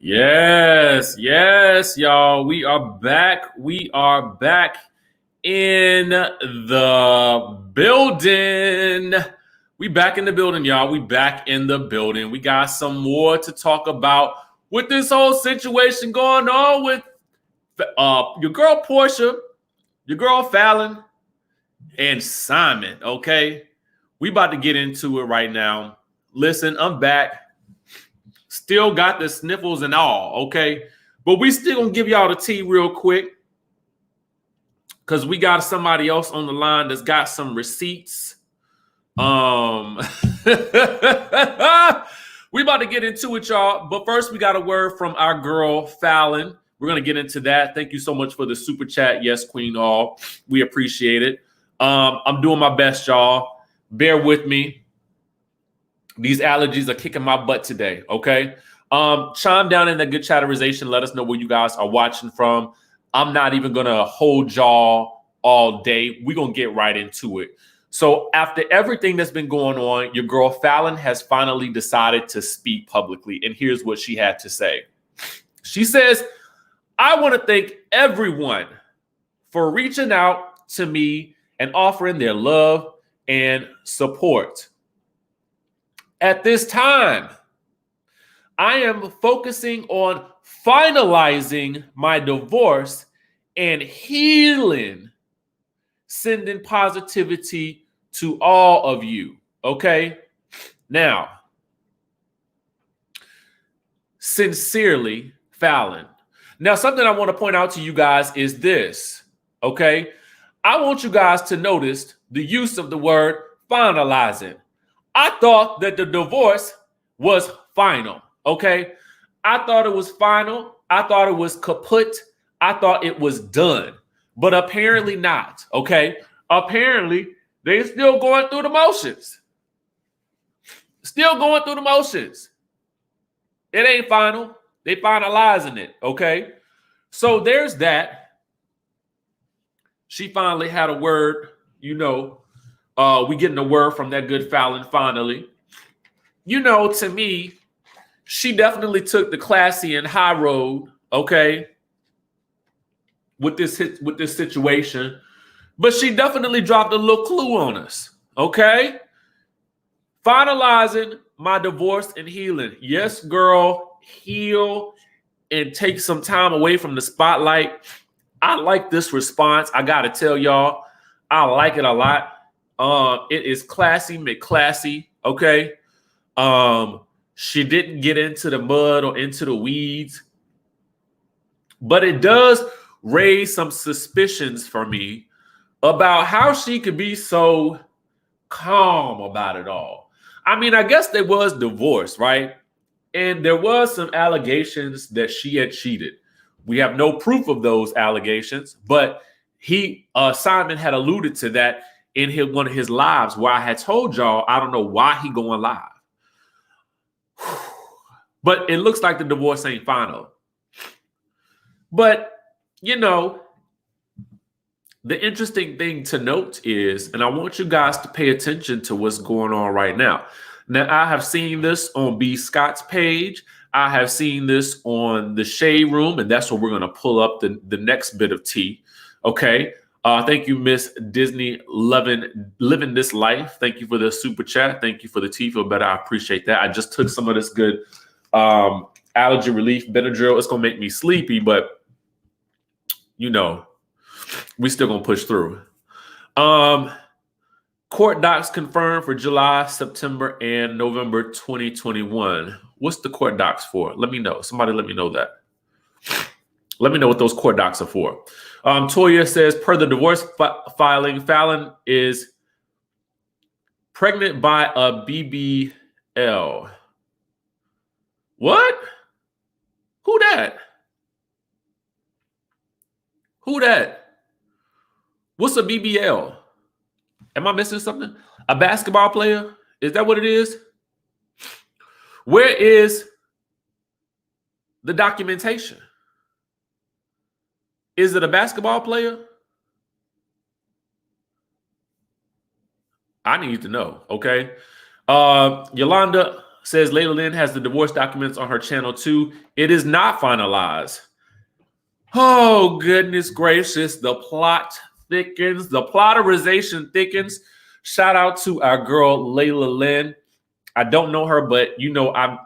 Yes, y'all. We are back. We are back in the building. We back in the building, y'all. We back in the building. We got some more to talk about with this whole situation going on with your girl Porsha, your girl FALYNN, and Simon. Okay, we about to get into it right now. Listen, I'm back. Still got the sniffles and all, okay? But we still gonna give y'all the tea real quick because we got somebody else on the line that's got some receipts. We about to get into it, y'all. But first, we got a word from our girl FALYNN. We're gonna get into that. Thank you so much for the super chat. Yes, Queen All. We appreciate it. I'm doing my best, y'all. Bear with me. These allergies are kicking my butt today, okay? Chime down in the good chatterization. Let us know where you guys are watching from. I'm not even going to hold y'all all day. We're going to get right into it. So after everything that's been going on, your girl FALYNN has finally decided to speak publicly. And here's what she had to say. She says, I want to thank everyone for reaching out to me and offering their love and support. At this time, I am focusing on finalizing my divorce and healing, sending positivity to all of you, okay? Now, sincerely, FALYNN. Now, something I want to point out to you guys is this, okay? I want you guys to notice the use of the word finalizing. I thought that the divorce was final, okay? I thought it was final. I thought it was kaput. I thought it was done, but apparently not, okay? Apparently, they're still going through the motions. Still going through the motions. It ain't final. They finalizing it, okay? So there's that. She finally had a word, we getting a word from that good FALYNN finally. To me, she definitely took the classy and high road, okay, with this situation. But she definitely dropped a little clue on us, okay? Finalizing my divorce and healing. Yes, girl, heal and take some time away from the spotlight. I like this response. I got to tell y'all, I like it a lot. It is classy, McClassy, okay? She didn't get into the mud or into the weeds, but it does raise some suspicions for me about how she could be so calm about it all. I mean, I guess there was divorce, right? And there was some allegations that she had cheated. We have no proof of those allegations, but Simon had alluded to that in one of his lives where I had told y'all, I don't know why he going live. But it looks like the divorce ain't final. But, the interesting thing to note is, and I want you guys to pay attention to what's going on right now. Now, I have seen this on B. Scott's page. I have seen this on the Shade Room, and that's where we're going to pull up the next bit of tea. Okay. Thank you, Miss Disney living this life. Thank you for the super chat. Thank you for the tea. Feel better. I appreciate that. I just took some of this good allergy relief Benadryl. It's going to make me sleepy, but we still going to push through. Court docs confirmed for July, September, and November 2021. What's the court docs for? Let me know. Somebody let me know that. Let me know what those court docs are for. Toya says, per the divorce filing, FALYNN is pregnant by a BBL. What? Who that? Who that? What's a BBL? Am I missing something? A basketball player? Is that what it is? Where is the documentation? Is it a basketball player? I need to know, okay? Yolanda says Layla Lynn has the divorce documents on her channel too. It is not finalized. Oh, goodness gracious. The plot thickens. The plotterization thickens. Shout out to our girl, Layla Lynn. I don't know her, but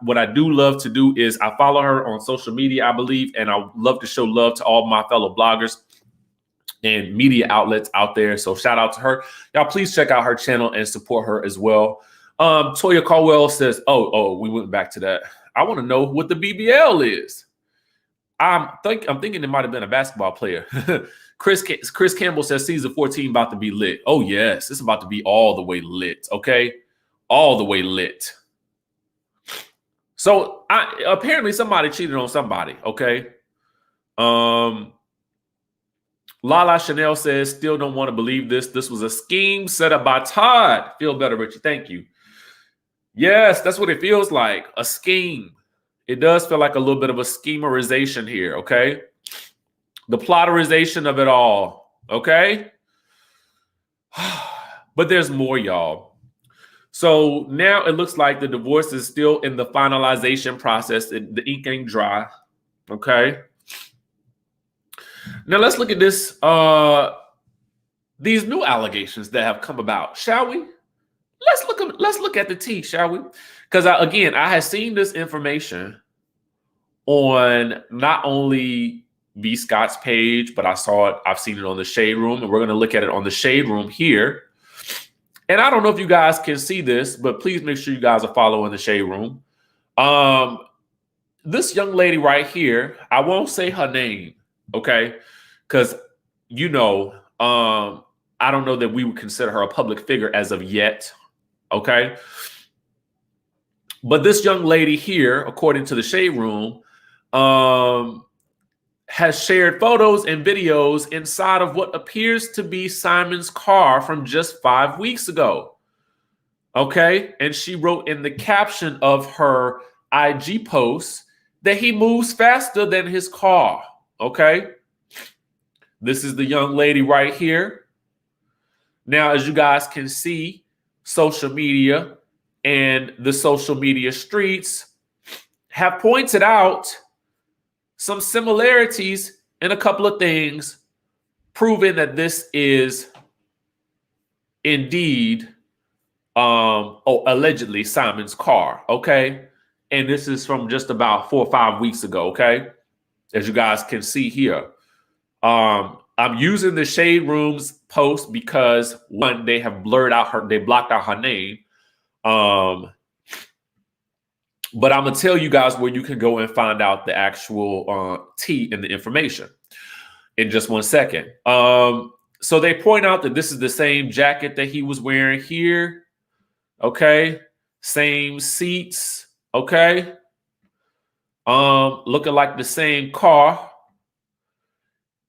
what I do love to do is I follow her on social media, I believe, and I love to show love to all my fellow bloggers and media outlets out there. So shout out to her. Y'all, please check out her channel and support her as well. Toya Caldwell says, oh, we went back to that. I want to know what the BBL is. I'm thinking it might have been a basketball player. Chris Campbell says season 14 about to be lit. Oh, yes. It's about to be all the way lit, okay? All the way lit. So apparently somebody cheated on somebody, okay? Lala Chanel says, still don't want to believe this. This was a scheme set up by Todd. Feel better, Richie. Thank you. Yes, that's what it feels like. A scheme. It does feel like a little bit of a schemerization here, okay? The plotterization of it all, okay? But there's more, y'all. So now it looks like the divorce is still in the finalization process. The ink ain't dry, okay? Now let's look at this, these new allegations that have come about, shall we? Let's look at the tea, shall we? Because I had seen this information on not only B. Scott's page, but I've seen it on the Shade Room, and we're going to look at it on the Shade Room here. And I don't know if you guys can see this, but please make sure you guys are following the Shade Room. This young lady right here, I won't say her name, okay? Because, I don't know that we would consider her a public figure as of yet, okay? But this young lady here, according to the Shade Room, has shared photos and videos inside of what appears to be Simon's car from just 5 weeks ago. Okay. And she wrote in the caption of her IG post that he moves faster than his car. Okay. This is the young lady right here. Now, as you guys can see, social media and the social media streets have pointed out some similarities in a couple of things, proving that this is indeed, allegedly Simon's car, okay? And this is from just about 4 or 5 weeks ago, okay? As you guys can see here. I'm using the Shade Room's post because, one, they blocked out her name. But I'm going to tell you guys where you can go and find out the actual tea and the information in just 1 second. So they point out that this is the same jacket that he was wearing here. Okay. Same seats. Okay. Looking like the same car.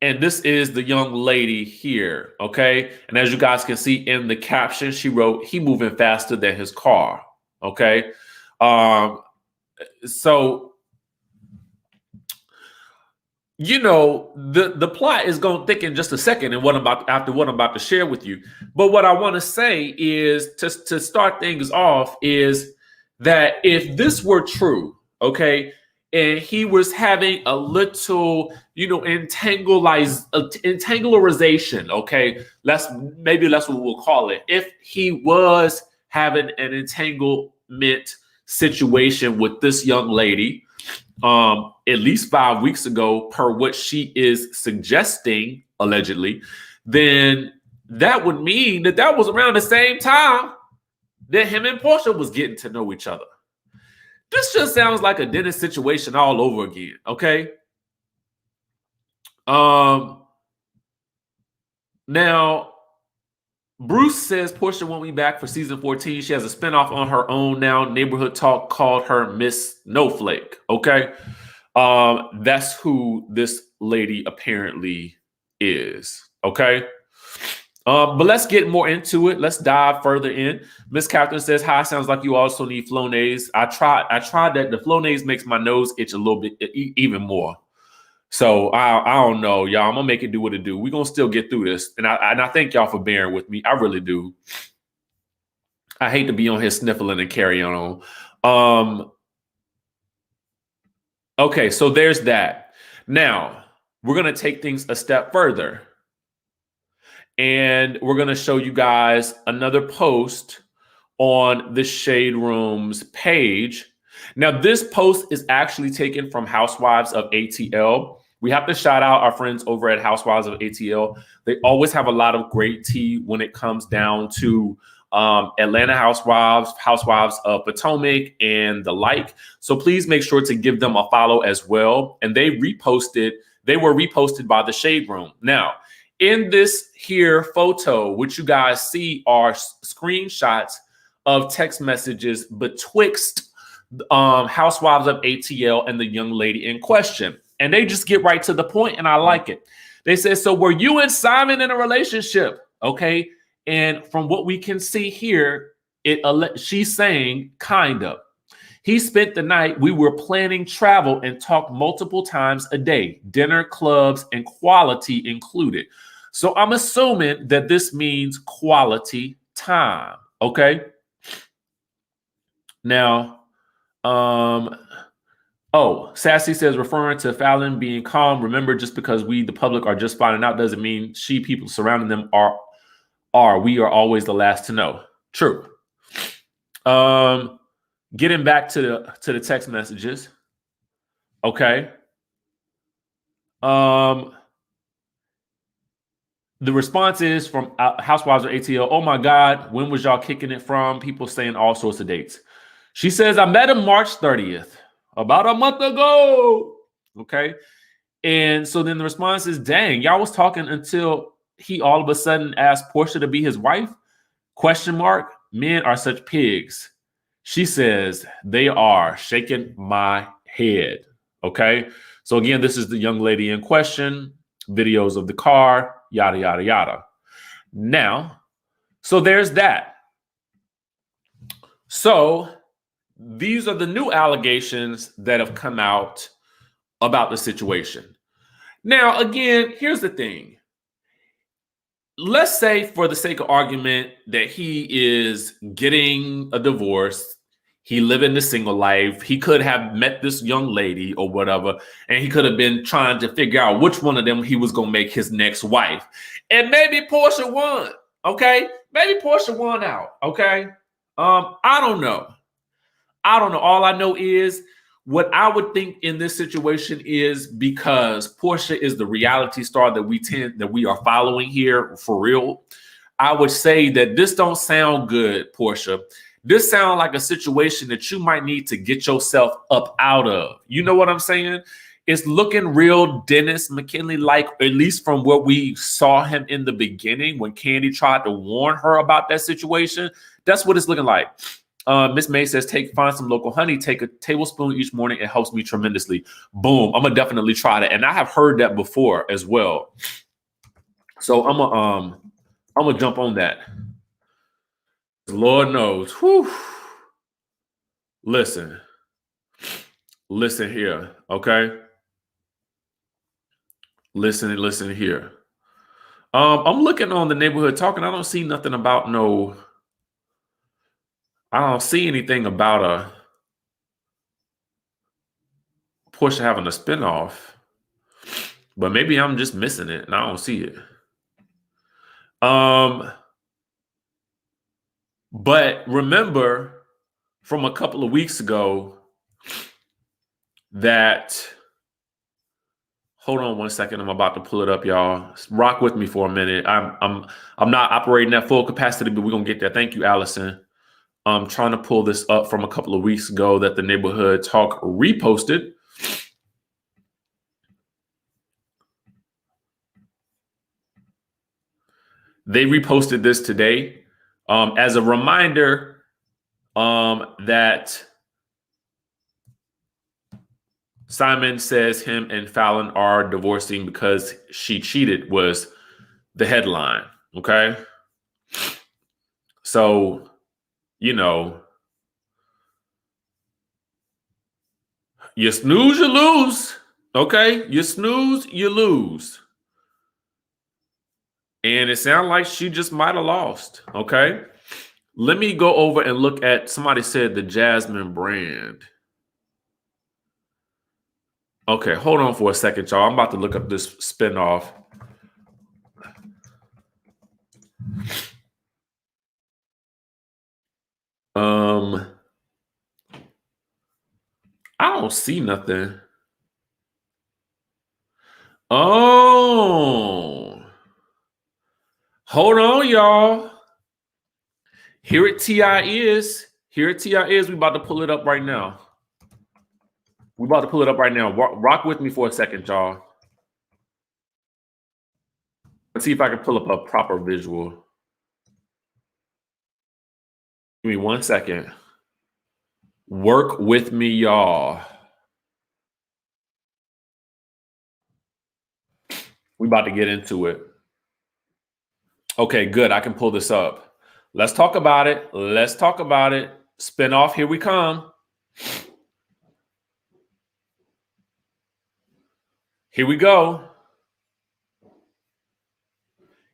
And this is the young lady here. Okay. And as you guys can see in the caption, she wrote, he moving faster than his car. Okay. So, the plot is going to thicken just a second and after what I'm about to share with you. But what I want to say is to start things off is that if this were true, okay, and he was having a little, entangularization, okay, that's what we'll call it. If he was having an entanglement situation with this young lady, at least 5 weeks ago, per what she is suggesting, allegedly, then that would mean that was around the same time that him and Porsha was getting to know each other. This just sounds like a Dennis situation all over again, okay? Now, Bruce says Porsha won't be back for season 14. She has a spinoff on her own now. Neighborhood Talk called her Miss Snowflake. Okay. That's who this lady apparently is. Okay. But let's get more into it. Let's dive further in. Miss Captain says, hi, sounds like you also need Flonase. I tried that. The Flonase makes my nose itch a little bit, even more. So I don't know, y'all. I'm gonna make it do what it do. We're gonna still get through this. And I thank y'all for bearing with me. I really do. I hate to be on here sniffling and carry on. Okay, so there's that. Now, we're going to take things a step further. And we're going to show you guys another post on the Shade Room's page. Now, this post is actually taken from Housewives of ATL. We have to shout out our friends over at Housewives of ATL. They always have a lot of great tea when it comes down to Atlanta Housewives, Housewives of Potomac, and the like. So please make sure to give them a follow as well. And they were reposted by the Shade Room. Now, in this here photo, what you guys see are screenshots of text messages betwixt Housewives of ATL and the young lady in question. And they just get right to the point, and I like it. They said, so were you and Simon in a relationship? Okay. And from what we can see here, she's saying, kind of. He spent the night. We were planning travel and talked multiple times a day, dinner, clubs, and quality included. So I'm assuming that this means quality time. Okay. Now, Sassy says, referring to FALYNN being calm. Remember, just because we, the public, are just finding out doesn't mean people surrounding them are. We are always the last to know. True. Getting back to the text messages. Okay. The response is from Housewives of ATL. Oh my God, when was y'all kicking it from? People saying all sorts of dates. She says, I met him March 30th, about a month ago. Okay. And so then the response is, dang, y'all was talking until he all of a sudden asked Porsha to be his wife? ? Men are such pigs. She says, they are, shaking my head. Okay. So again, this is the young lady in question, videos of the car, yada, yada, yada. Now, so there's that. So these are the new allegations that have come out about the situation. Now, again, here's the thing. Let's say, for the sake of argument, that he is getting a divorce. He living the single life. He could have met this young lady or whatever, and he could have been trying to figure out which one of them he was going to make his next wife. And maybe Porsha won, okay? Maybe Porsha won out, okay? I don't know. All I know is what I would think in this situation is, because Porsha is the reality star that we are following here for real, I would say that this don't sound good, Porsha. This sounds like a situation that you might need to get yourself up out of. You know what I'm saying? It's looking real Dennis McKinley-like, at least from what we saw him in the beginning when Kandi tried to warn her about that situation. That's what it's looking like. Miss May says, find some local honey, take a tablespoon each morning. It helps me tremendously. Boom. I'm gonna definitely try that. And I have heard that before as well. So I'm gonna jump on that. Lord knows. Whew. Listen here. Okay. Listen here. I'm looking on the neighborhood talking. I don't see nothing about I don't see anything about a Porsha having a spinoff, but maybe I'm just missing it and I don't see it. But remember from a couple of weeks ago that, hold on one second, I'm about to pull it up, y'all. Rock with me for a minute. I'm not operating at full capacity, but we're gonna get there. Thank you, Allison. I'm trying to pull this up from a couple of weeks ago that the Neighborhood Talk reposted. They reposted this today as a reminder that Simon says him and FALYNN are divorcing because she cheated was the headline. Okay. So, you snooze, you lose. Okay. You snooze, you lose. And it sounds like she just might have lost. Okay. Let me go over and look at, somebody said the Jasmine brand. Okay, hold on for a second, y'all. I'm about to look up this spinoff. I don't see nothing. Oh, hold on, y'all. Here at TI is. Here at TI is. We about to pull it up right now. We about to pull it up right now. Rock with me for a second, y'all. Let's see if I can pull up a proper visual. Give me 1 second. Work with me, y'all. We about to get into it. Okay, good. I can pull this up. Let's talk about it. Let's talk about it. Spinoff, here we come. Here we go.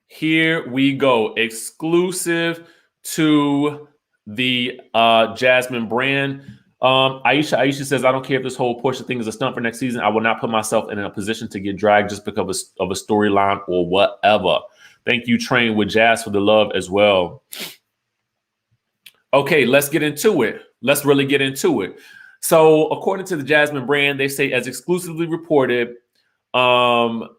Here we go. Exclusive to the Jasmine brand. Aisha says, I don't care if this whole Porsha thing is a stunt for next season. I will not put myself in a position to get dragged just because of a storyline or whatever. Thank you, Train with Jazz, for the love as well. Okay, let's get into it. Let's really get into it. So according to the Jasmine brand, they say, as exclusively reported,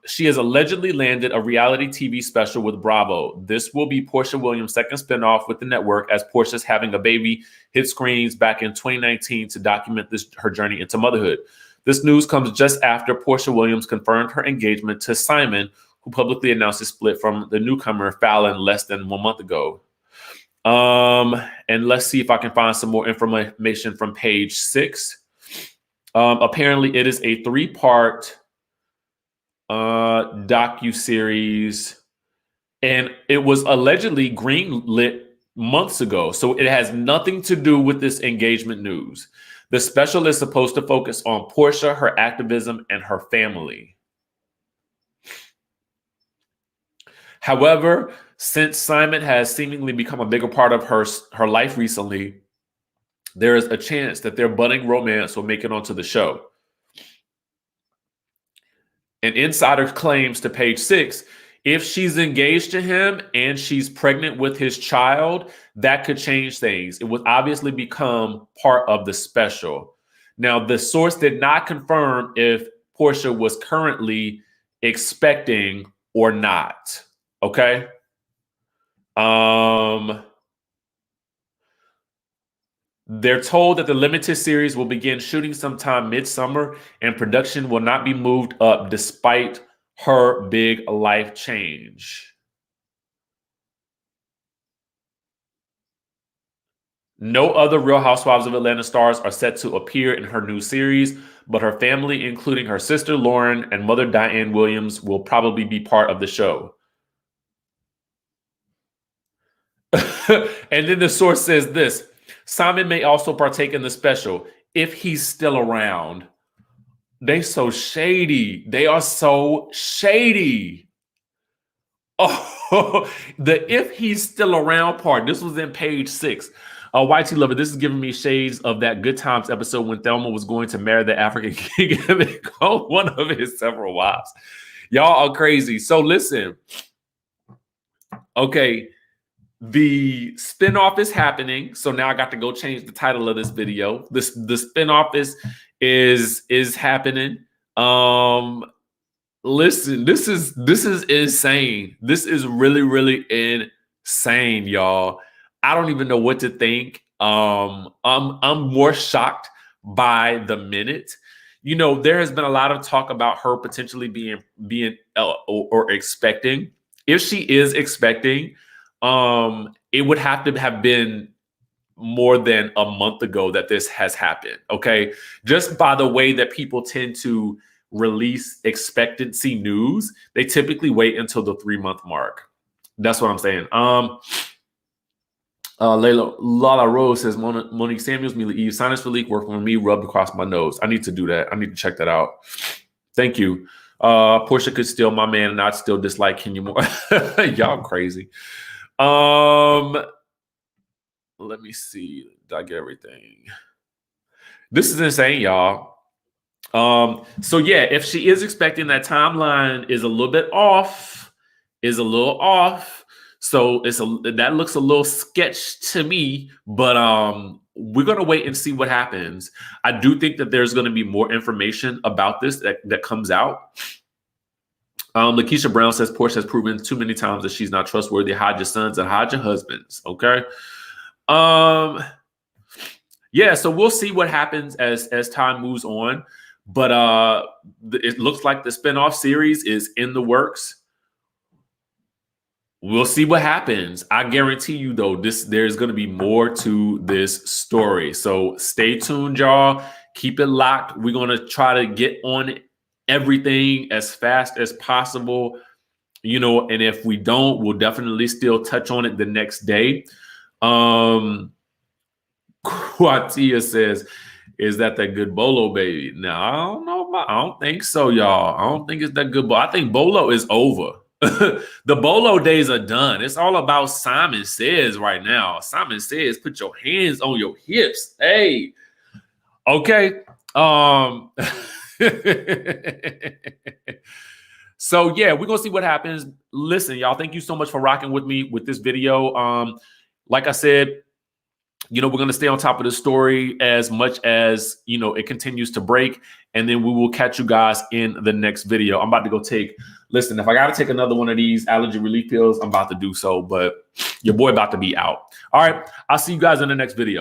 she has allegedly landed a reality TV special with Bravo. This will be Porsha Williams' second spinoff with the network, as Porsha's having a baby hit screens back in 2019 to document her journey into motherhood. This news comes just after Porsha Williams confirmed her engagement to Simon, who publicly announced his split from the newcomer FALYNN less than 1 month ago. And let's see if I can find some more information from page 6. Apparently, it is a 3-part docu-series, and it was allegedly greenlit months ago, so it has nothing to do with this engagement news. The special is supposed to focus on Porsha, her activism, and her family. However, since Simon has seemingly become a bigger part of her life recently, there is a chance that their budding romance will make it onto the show. An insider claims to page 6, if she's engaged to him and she's pregnant with his child, that could change things. It would obviously become part of the special. Now, the source did not confirm if Porsha was currently expecting or not. Okay. They're told that the limited series will begin shooting sometime midsummer, and production will not be moved up despite her big life change. No other Real Housewives of Atlanta stars are set to appear in her new series, but her family, including her sister Lauren and mother Diane Williams, will probably be part of the show. And then the source says this: Simon may also partake in the special if he's still around. They so shady. They are so shady. Oh, the if he's still around part. This was in page 6. YT Lover, this is giving me shades of that Good Times episode when Thelma was going to marry the African king and become one of his several wives. Y'all are crazy. So listen. Okay. The spinoff is happening, so now I got to go change the title of this video. The spinoff is happening. Listen, this is insane. This is really insane, y'all. I don't even know what to think. I'm more shocked by the minute. You know, there has been a lot of talk about her potentially being or expecting. If she is expecting, it would have to have been more than a month ago that this has happened. Okay. Just by the way that people tend to release expectancy news, they typically wait until the 3-month mark. That's what I'm saying. Lala Rose says, Monique Samuels, Mila Eve, sinus relief working on me, rubbed across my nose. I need to do that. I need to check that out. Thank you. Porsha could steal my man and I'd still dislike Kenya more. Y'all crazy. Let me see. Did I get everything? This is insane, y'all. So yeah, if she is expecting, that timeline is a little bit off, So that looks a little sketch to me, but we're gonna wait and see what happens. I do think that there's gonna be more information about this that comes out. Lakeisha Brown says Porsha has proven too many times that she's not trustworthy. Hide your sons and hide your husbands. Okay. Yeah, so we'll see what happens as time moves on. But it looks like the spinoff series is in the works. We'll see what happens. I guarantee you, though, there's going to be more to this story. So stay tuned, y'all. Keep it locked. We're going to try to get on everything as fast as possible. You know, and if we don't, we'll definitely still touch on it the next day. Quatia says, is that good Bolo baby? No, I don't know. I don't think so, y'all. I don't think it's that good. I think Bolo is over. The Bolo days are done. It's all about Simon Says right now. Simon Says, put your hands on your hips. Hey, okay. So yeah, we're gonna see what happens. Listen, y'all, thank you so much for rocking with me with this video. Like I said, you know, we're going to stay on top of the story as much as, you know, it continues to break. And then we will catch you guys in the next video. I'm about to go listen, if I got to take another one of these allergy relief pills, I'm about to do so. But your boy about to be out. All right. I'll see you guys in the next video.